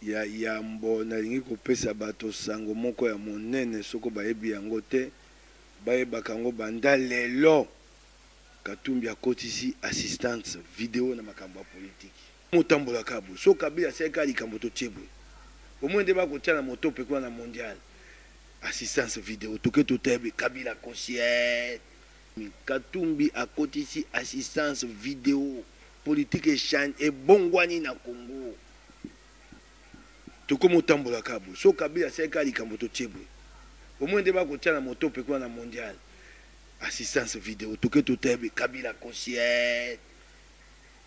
ya mbo nalingi kopesa bato sango moko ya monene soko bayebi yango te bayebaka yango banda lelo Katumbi akotisi assistance vidéo na makambo ya politique motambola kabu so Kabila seka likambo to tshebwe omwende bakotia na moto pe kwa na mondial assistance vidéo toke totebe Kabila concert Katumbi akotisi assistance vidéo politique échange et bongwani na Congo toko motambola kabu so Kabila seka likambo to tshebwe omwende bakotia na moto pe kwa na mondial assistance vidéo toke totebe Kabila concert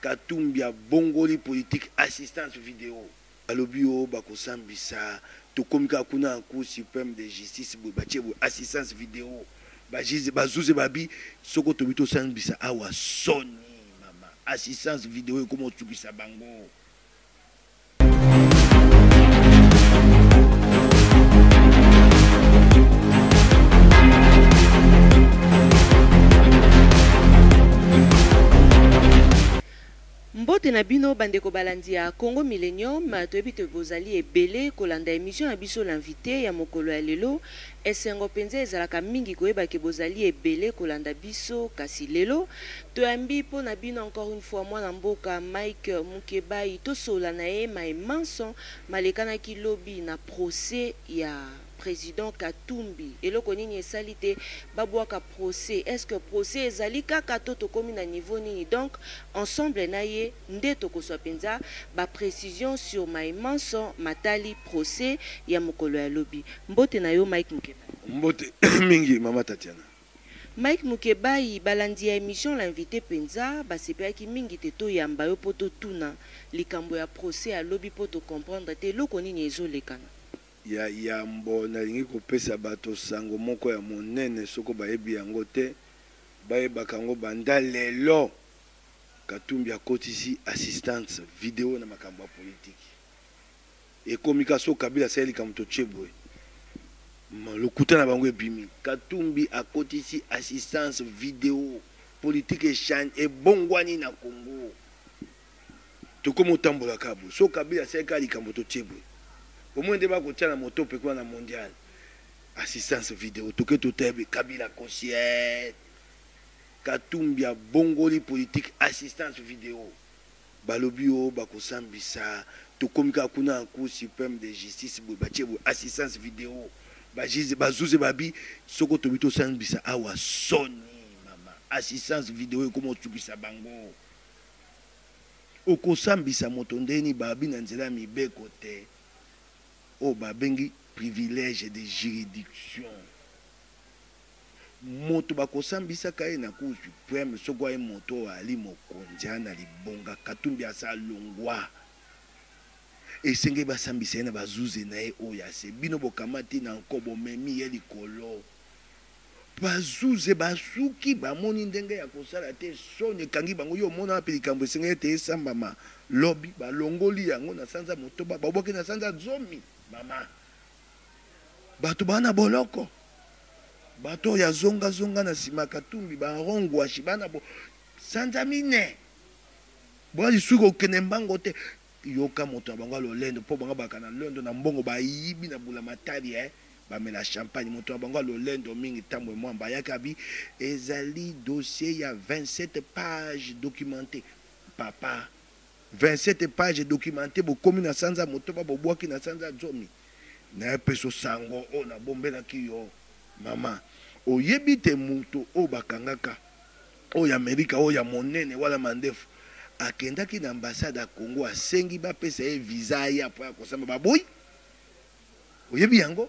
Katumbi a bongoli politique assistance vidéo alobi o bakosambisa tokomika kuna en cour suprême de justice bobatie assistance vidéo bajize bazuze babi soko tobito sambisa awa soni mama assistance vidéo comme tukisa bango. Mbote na bino bandeko balandi ya Congo Millennium toyebi te bozali ebele kolanda émission na biso l'invité ya mokolo ya lelo esengo penza ezalaka mingi koyeba ke bozali ebele kolanda biso kasi lelo toyambi po na bino encore une fois mwana mboka Mike Mukebai tosola na ye maemanso malekana ki lobi na procès ya président Katumbi eloko nini esalite babwaka procès est-ce que procès ezali kaka to tokomi na niveau nini donc ensemble na ye nde tokoswa penza ba précision sur maemanso matali procès ya mokolo ya lobi mbote na yo Mike Mukebai. Mbote mingi mama Tatiana. Mike Mukebai balandi ya émission l'invité penza basepaki mingi te to yamba yo poto tuna likambo ya procès ya lobi poto comprendre te loko nini ezolekana ya mbo nalingi kopesa bato sango moko ya monene soko bayebi yango te bayebaka yango banda lelo Katumbi akotisi assistance vidéo na makambo ya politique ekomika so Kabila sali likambo to tshebwe lokuta na bango ebimi Katumbi akotisi assistance vidéo politique échange et bongwani na Congo toko motambola kabu so Kabila seka likambo to tshebwe omwende bakotia na moto pe kwa na mondial assistance vidéo toke totebe Kabila concert Katumbi a bongoli politique assistance vidéo balobi o bakosambisa tokomika kuna en cour suprême de justice bobatie assistance vidéo bajize bazuze babi soko tobito sambisa awa soni mama assistance vidéo comme tukisa bango okosambisa moto ndeni babi na nzela mibeko te o babengi privilège de juridiction moto bakosambisa kaye na cour suprême soko ay moto ali mokonja na libonga Katumbi asa longwa esenge basambisa na bazuze na ye oya se bino bokamati na nkobo memi ye likolo bazuze basuki bamoni ndenge ya kosala te soni kangi bango yo mona pe likambo esenge te esambama lobi balongoli yango na sanza motoba baboki na sanza zomi mama bato bana boloko bato ya zonga zonga na sima Katumbi barongwa shibana bo sanza mine bwali suko kene mbango te yoka moto bango lolendo po bango bakana londo na mbongo bayibi na bula matari bamela champagne moto bango lolendo mingi tambo mwamba yakabi ezali dossier ya 27 pages documenté papa 27 pages documenté bokomi na sanza moto ba bobwaki na sanza zomi na peso sango o na bombela kiyo mama oyebi te muto o bakangaka o ya Amerika o ya monene wala mandefu akendaki na ambassade ya Congo asengi bapesa ye visa ya po ya kosamba baboyi oyebi yango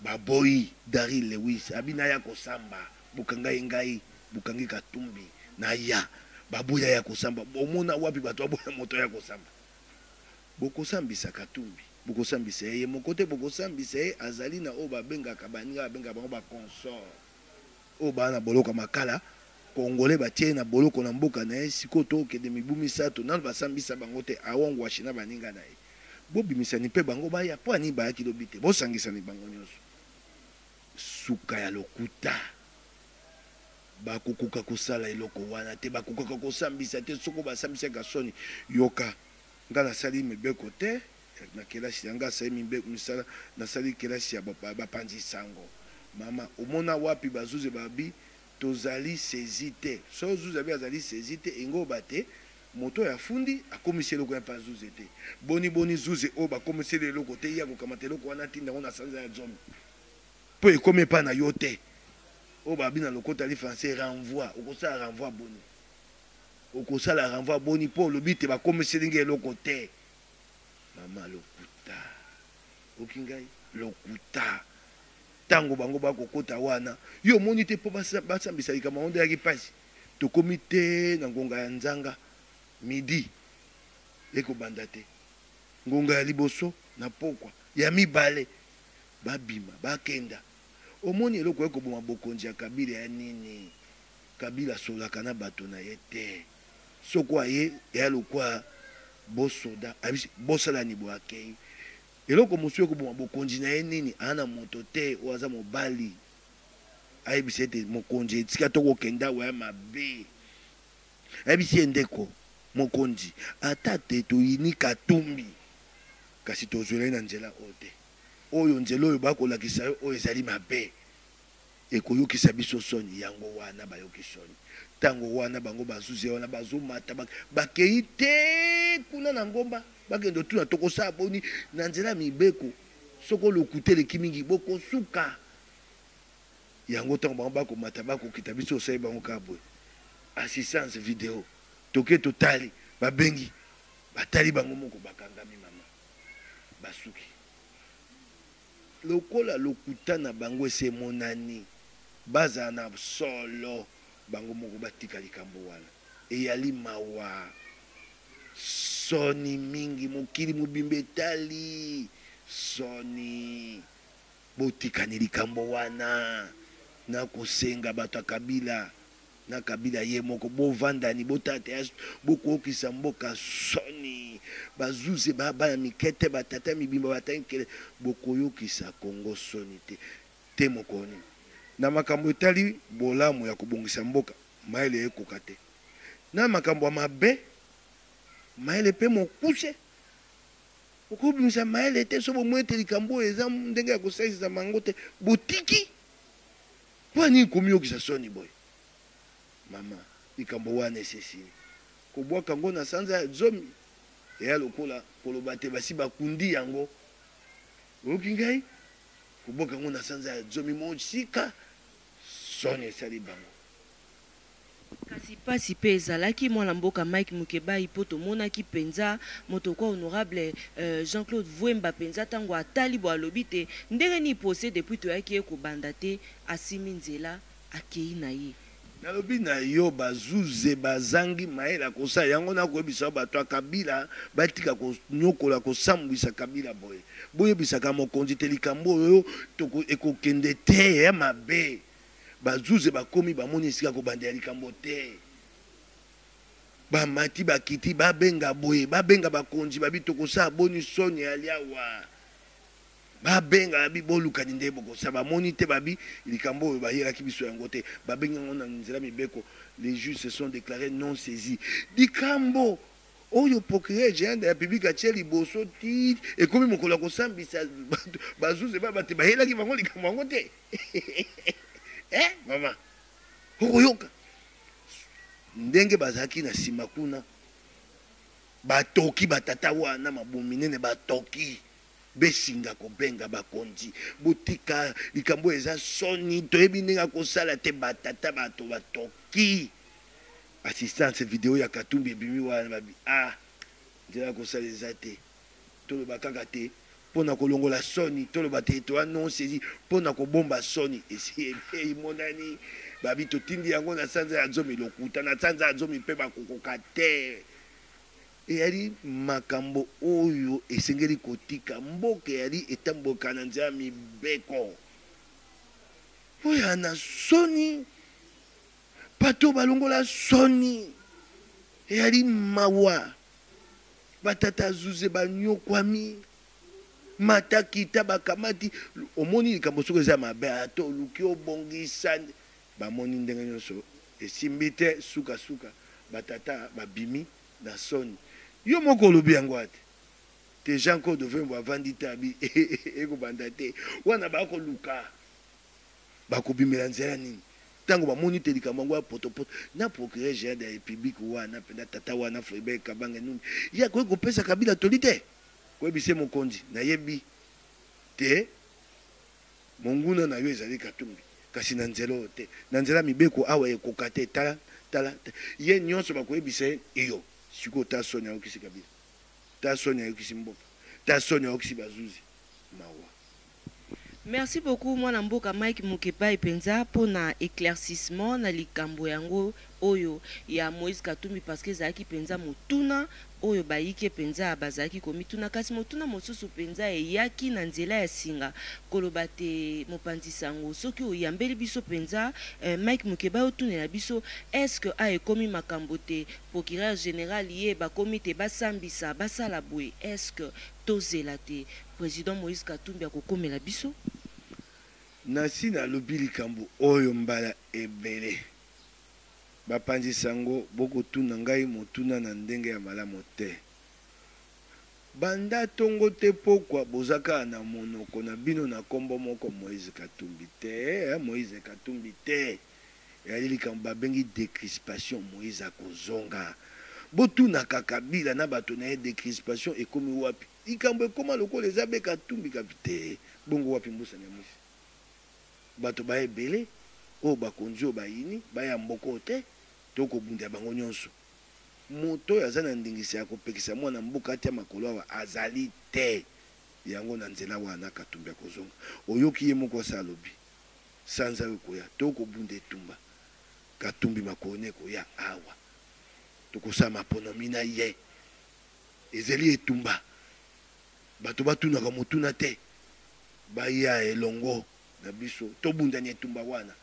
baboyi Daryl Lewis abina ya kosamba bukanga ngai bukangi Katumbi na ya baboya ya kosamba bomona wapi bato aboya moto ya kosamba bokosambisa Katumbi bokosambisa ye mokote bokosambisa ye azali na o babengaka baninga babenga bango ba consort o bana boloka makala Congolais batie na boloko na mboka na ye sikoto ke de mibu misato nanu basambisa bango te awongo ashina baninga na ye bobimisani pe bango baya po ani bayaki lobi te bosangisani bango nyonso suka ya lokuta bakokoka kosala eloko wana te bakokoka kosambisa te soko basambisaka soni yoka nga nasali mibeko te na kelasi yanga sai mimbe misala na sali kelasi ya bapanzi sango mama omona wapi bazuze babi tozali sezite so zuze bi azali sezite engo bate moto ya fundi akomisi eloko ya pazuze te boni zuze o bakomisi eloko te ya kokamata eloko wana tinda ngo na sanza ya zomi po ekomi epa na yo te o babi na lokota li français renvoi okosala renvoi boni okosala renvoi boni po olobi te bakomisi elingi eloko te mama lokuta okingai lokuta tango bango bakokota wana yo moni te po basambisa likama onde yaki pasi tokomi te na ngonga ya nzanga midi ekobanda te ngonga ya liboso na pokwa ya mibale babima bakenda omoni eloko ekoboma bokonzi ya kabila ya nini kabila solaka na bato na ye te soko aye ya lokwa bosoda abisi bosala ni boakei eloko mosusu ekoboma bokonzi na ye nini ana moto te oyo aza mobali ayebisi ete mokonzi etika tokokenda waya mabe ayebisi ye ndeko mokonzi ata te toyini katumbi kasi tozwelai na nzela oyo te oyo nzela oyo bakolakisa yo oyo ezali mabe ekoyokisa biso soni yango wana bayoki soni ntango wana bango bazuze wana bazomata bakei te kuna na ngomba bakende tuna tokosala boni na nzela mibeko soko olokute eleki mingi bokosuka yango ntango bango bakomata bakokita biso osali bango kaka boye assistance video toke totali babengi batali bango moko bakangami mama basuki lokola lokuta na bango esemonani bazala na solo bango moko batika likambo wana eyali mawa soni mingi mokili mobimba etali soni botikani likambo wana na kosenga bato ya kabila na kabila ye moko bovandani botate bokokisa mboka soni bazuze bana mikete batata mibimba batankele bokoyokisa kongo soni te mokoni na makambo etali bolamu ya kobongisa mboka maele ekoka te na makambo ya mabe maele pe mokuse okobimisa maele te so bomwete likambo eza ndenge ya kosalisa mango te botiki po ani komiyokisa soni boye mama likambo wana esesili kobwaka yango na sanza ya zomi eya lokola koloba te basi bakundi yango oyoki ngai kobwaka yango na sanza ya zomi mosika soni esali bango kasi pasi mpe ezalaki mwana mboka Mike Mukebai mpo tomonaki mpenza moto kwa honorable Jean-Claude Vwemba mpenza ntango atali bo alobi te ndenge ni pose depuis toyaki ye kobanda te asimi nzela akei na ye nalobi na yo bazuze bazangi mayela kosala yango nakoyebisa bato ya kabila batika konyokola kosambwisa kabila boye boyebisaka mokonzi te likambo oyo ekokende te ya mabe bazuze bakomi bamoni esika kobanda ya likambo te bamati bakiti babenga boye babenga bakonzi babi tokosala boni soni aliawa babenga babi bolukani nde bokosa bamoni te babi likambo oyo bayelaki biso yango te babenga ngo na nzela mibeko les juges se sont déclarés non saisis likambo oyo procureur géant ya public atie liboso ti ekomi mokolo ya kosambisa bazuze babate bayelaki bango likambo yango te mama okoyoka ndenge bazalaki na nsima kuna batoki batata wana mabomi nene batoki besinga kobenga bakonzi botika likambo eza soni toyebi ndenge akosala te batata bato batoki assistance video ya katumbi ebimi wana babi nzela akosala eza te toloba kaka te mpona kolongola soni toloba te toa non saisi mpona kobomba soni esi emonani babi totindi yango na sanza ya zomi lokuta na sanza ya zomi mpe bakokoka te eyali makambo oyo esengeli kotika mboka eyali etamboka na nzela mibeko oyo na soni bato balongola soni eyali mawa batata zuze banyokwami matakita bakamati omoni likambo soko eza mabe ata oluki obongisa bamoni ndenge nyonso esimbi te sukasuka batata babimi na soni yo moko olobi yango ate te Jean Claude Vembo avandi te abi ekobanda te wana bakoluka bakobimela nzela nini tango bamoni te likambo yango ya potopoto na procureur général de la république wana mpenza tata wana Floribert Kabange nuni ya koki kopesa Kabila toli te koyebise mokonzi nayebi te monguna na yo ezali Katumbi kasi na nzela oyo te na nzela mibeko awa ekoka te tala ye nyonso bakoyebisa ye iyo sikoyo ta soni ayokisi Kabila ta soni ayokisi mboka ta soni ayokisi bazuzi mawa. Merci beaucoup mwana mboka Mike Mukebai penza pona éclaircissement na likambo yango oyo ya Moïse Katumbi parce que zaki penza motuna oyo bayike penza bazaki komituna kasi motuna mosusu penza eyaki na nzela ya singa koloba te mopanzi sango soki oyambeli biso penza Mike Mukebai otunela biso est-ce que a ekomi makambo te procureur général ye bakomi te basambisa basala boye est-ce que tozela te président Moïse Katumbi akokomela biso nasi na lobi likambo oyo mbala ebele bapanzi sango bokotuna ngai motuna na ndenge ya malamu te banda tongo te pokwa bozaka na monoko na bino na kombo moko Moïse Katumbi te Moïse Katumbi te yali likambo babengi décrispation Moïse akozonga botunaka Kabila na bato na ye décrispation ekomi wapi likambo ekoma lokola eza be Katumbi kapite bongo wapi mbusa na mwisi bato ba ebele o bakonzi o bayini baya mboko te tokobunda bango nyonso moto oyo aza na ndingisi ya kopekisa mwana mboka ati ya makolo awa azali te yango na nzela wana Katumbi akozonga oyoki ye moko asa alobi sanza oyo koya tokobunda etumba Katumbi makolo ekoya awa tokosala maponomi na ye ezali etumba bato batunaka motuna te baya elongo na biso tobundani etumba wana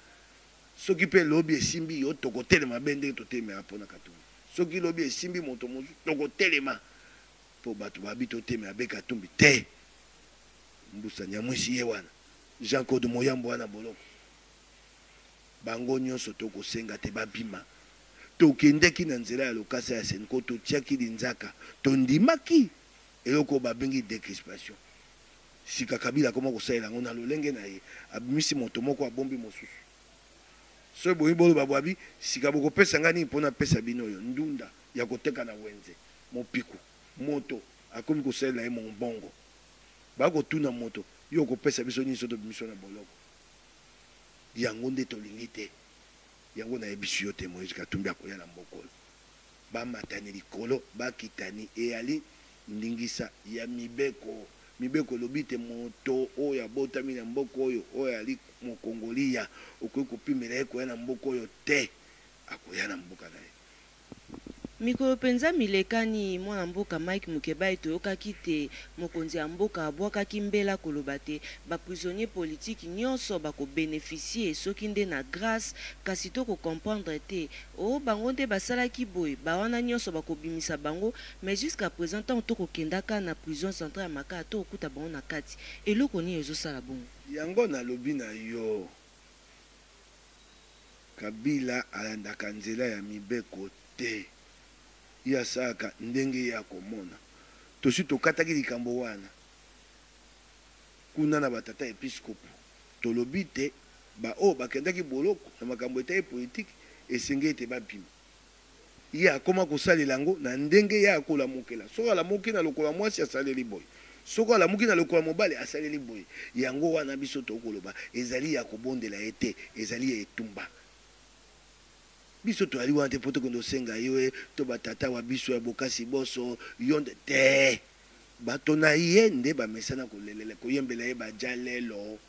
soki mpe lobi esimbi yo tokotelema be ndenge totelemaka mpona Katumbi soki lobi esimbi moto mosusu tokotelema mpo bato babi totemela be Katumbi te mbusa nyamwisi ye wana Jean Claude Moyambo wana boloko bango nyonso tokosenga te babima tokendeki na nzela ya lokasa ya Senko totiaki linzaka tondimaki eloko babengi décrispation sika Kabila koma kosalela ngo na lolenge na ye abimisi moto moko abombi mosusu so boyi bolo babwabi sika bokopesa ngani mpona pesa bino oyo ndunda ya koteka na wenze mopiku moto akomi kosalela ye mombongo bakotuna moto yo kopesa biso nyonso tobimisio na boloko yango nde tolingi te yango nayebiso yo te Moïse Katumbi akoya na mbokolo bamatani likolo bakitani eyali ndingisa ya mibeko lobi te moto oyo abotami na mboka oyo ali mokongolia okoki kopimela ye koya na mboka oyo te akoya na mboka na ye mikolo penza milekani mwana mboka Mike Mukebai toyokaki te mokonzi ya mboka abwakaki mbela koloba te baprisonnier politique nyonso bakobénéficie soki nde na grâce kasi tokocomprendre te o bango nde basalaki boye bawana nyonso bakobimisa bango mais jusqu'à présent ntango tokokendaka na prison centrale ya Makala tokokuta bango na kati eloko nini ezosala bongo yango nalobi na yo Kabila alandaka nzela ya mibeko te ya saka ndenge ya komona tosi tokataki likambo wana kuna na batata episkopo tolobi te o bakendaki boloko na makambo eta politique esenge ete babima ye akoma kosalela yango na ndenge ya kolamukela soko alamuki na lokola mwasi asaleli boye soko alamuki na lokola mobali asaleli boye yango wana biso tokoloba ezali ya kobondela ye te ezali ya etumba biso toali wana te po tokende osenga yo to batata wa biso ya bokasi boso yonde te bato na ye nde bamesana kolelela koyembela ye bajalelo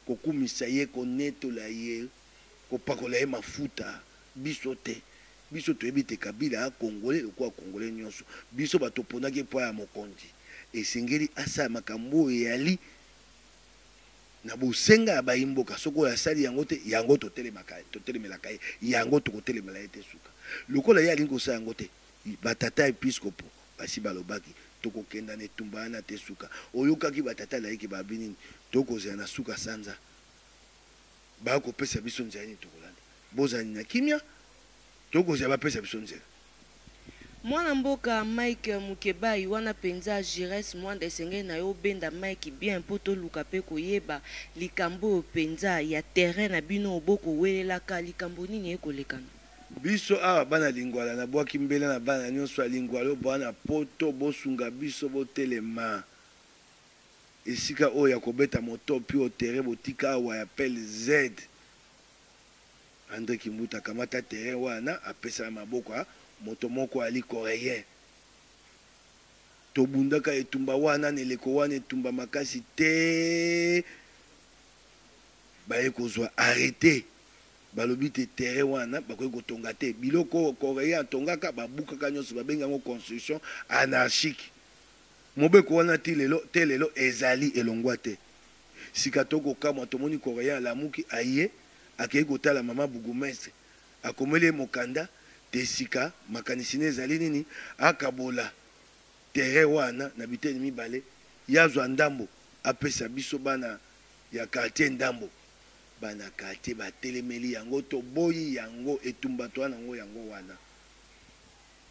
kokumisa ye konetola ye kopakola ye mafuta biso te biso toyebi te Kabila akongole lokola akongole nyonso biso bato ponaki mpo ya mokonzi esengeli asala makambo oyo eyali na bosenga ya bayimboka soko ya sali yango te yango totelemelaka ye yango tokotelemela ye te suka lokola ye alingi kosala yango te batata episkopo basi balobaki tokokenda na etumba wana te suka oyokaki batata layiki babi nini tokozela na suka sanza bakopesa biso nzela nini tokolanda bozali na kimia tokozela bapesa biso nzela mwana mboka Mike Mukebai wana penza Jires mwanda esenge na yo benda Mike bien mpo toluka mpe koyeba likambo penza ya terrain na bino oboko welelaka likambo nini ekolekana biso awa bana lingwala na bwaki mbele na bana nyonso ya lingwala bwana poto bosunga biso botelema esika oyo ya kobeta moto pi otere botika awa ya pele Z André Kimbuta kamata terrain wana apesa maboko moto moko ali coréen tobundaka etumba wana neleko wana etumba makasi te baye kozwa arrêté balobi te terrain wana bakoki kotonga te biloko coréen atongaka babukaka nyonso babengi yango construction anarchique mobeko wana te lelo ezali elongwa te sika tokokamwa tomoni coréen alamuki aye akei kotala mama bourgmestre akomeli ye mokanda te sika makanisi ne ezali nini akabola terrain wana na biteni mibale yazwa ndambo apesa biso bana ya quartier ndambo bana quartier batelemeli yango toboyi yango etumba twana yango wana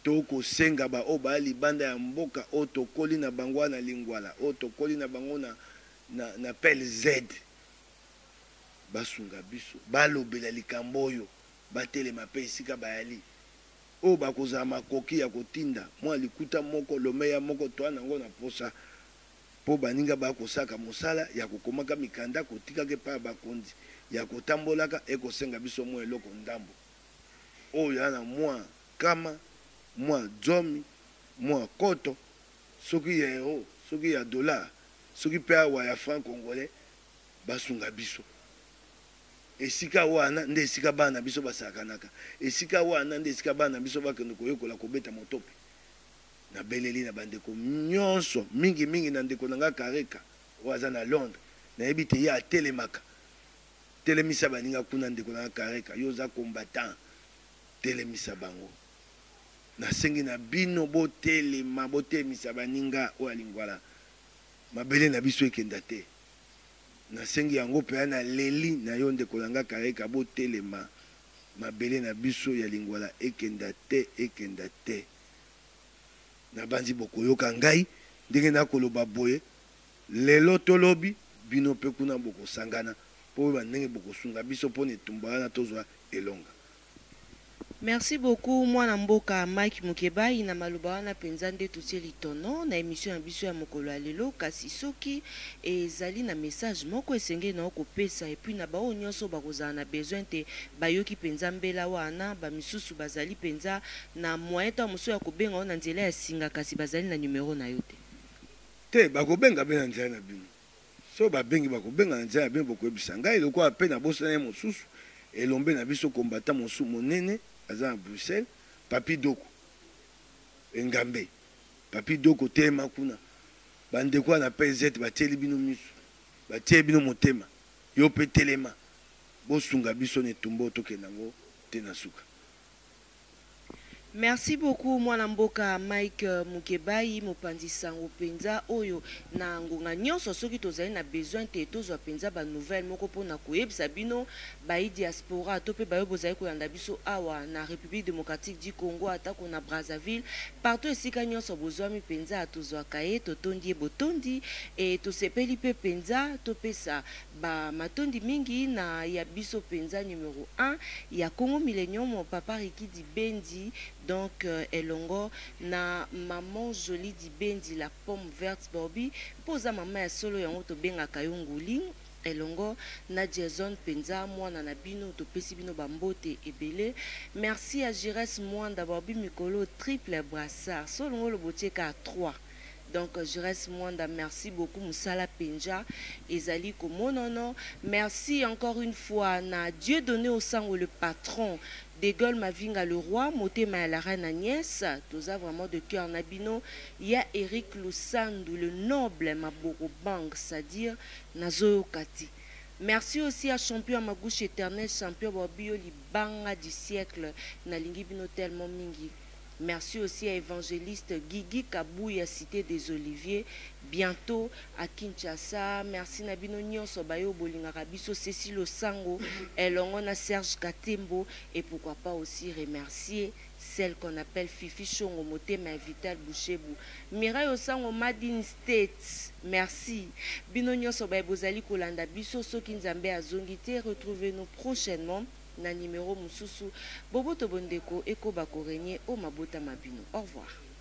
tokosenga baoyo baya libanda ya mboka oyo tokoli na bango wana lingwala oyo tokoli na bango na pele Z basunga biso balobela likambo oyo batelema mpe esika bayali oyo bakozala makoki ya kotinda mwa likuta moko lomeya moko toa nango na posa mpo baninga bakosaka mosala ya kokomaka mikanda kotikaka epai ya bakonzi ya kotambolaka ekosenga biso mwa eloko ndambo oyo ya na mwa kama mwa zomi mwa koto soki ya euro soki ya dollar soki mpe awa ya franc congolais basunga biso esika wana nde esika bana biso basakanaka esika wana nde esika bana biso bakende koyekola kobeta motope na beleli na bandeko nyonso mingi na ndeko na nga Kareka oyo aza na Londres nayebi te ye atelemaka telemisa baninga kuna ndeko na nga Kareka yo oza combattant telemisa bango nasengi na bino botelema botelemisa baninga oyo alingwala mabele na biso ekenda te nasengi yango mpe na leli na yo ndeko na nga Kareka botelema mabele na biso ya lingwala ekenda te na banzi bokoyoka ngai ndenge nakoloba boye lelo tolobi bino mpe kuna bokosangana mpo bandenge bokosunga biso mpo na etumba wana tozwa elonga. Merci beaucoup mwana mboka Mike Mukebai na maloba wana penza nde totie litono na émission ya biso ya mokolo ya lelo kasi soki ezali na message moko esenge na okopesa et puis na bao nyonso bakozala na besoin te bayoki penza mbela wana bamisusu bazali penza na moyen ta moso ya kobenga na nzela ya singa kasi bazali na numero na yo te bakobenga be na nzela na bino so babengi bakobenga na nzela ya bino bokoyebisa ngai lokola mpe na bosana ye mosusu elombe na biso kombata mosu monene aza na Bruxelles papi doko engambe papi doko tema kuna bandeko na PZ batieli bino misu batieli bino motema yo pe telema bosunga biso ne tumbo tokenda ngo te na suka. Merci beaucoup mwana mboka Mike Mukebai mopanzi sango penza oyo na ngonga nyonso soki tozali na besoin te tozwa penza ba nouvelle moko pona koyebisa bino ba diaspora to pe bayo bozali kolanda biso awa na République démocratique du Congo atako na Brazzaville partout esika nyonso bozwami penza tozwa kaye totondi botondi et to sepeli pe penza to pesa ba matondi mingi na ya biso penza numéro 1 ya Congo Millennium papa Rikidi Bendi. Donc, elongo na maman jolie di Bendi la pomme verte Bobby posa mama ya solo yango to benga kayonguli elongo na Jason penza mwana na bino to pesi bino bambote ebele. Merci à Jires Mwanda Bobby mikolo triple brassard solo ngolo botieka 3. Donc, je reste Mwanda, merci beaucoup, Moussala Penja, Ezali Komonono. Merci encore une fois, na Dieu donné au sang ou le patron, De Gaulle Mavinga le roi, Moté la reine Agnès, tous a vraiment de cœur Nabino. Il y a Eric Lusandou, le noble Maboro Bang, c'est-à-dire Nazo Kati. Merci aussi à champion Magouche éternel, champion Bobio Libanga du siècle, Nalingi Bino tellement mingi. Merci aussi à évangéliste Guigui Kabouya, cité des Oliviers, bientôt à Kinshasa. Merci Nabino Nyonso Bayo Bolingarabiso, Cécile Osango, Elongona Serge Katembo et pourquoi pas aussi remercier celle qu'on appelle Fifi Chongo Motema et Vital Bouchebou. Mirai Osango Madin State. Merci. Bino nyonso ba bozali kolanda biso soki nzambe azongi te. Retrouvez-nous prochainement na numéro mususu. Bobo Tobondeko Eko Bakorenye o Mabota Mabino. Au revoir.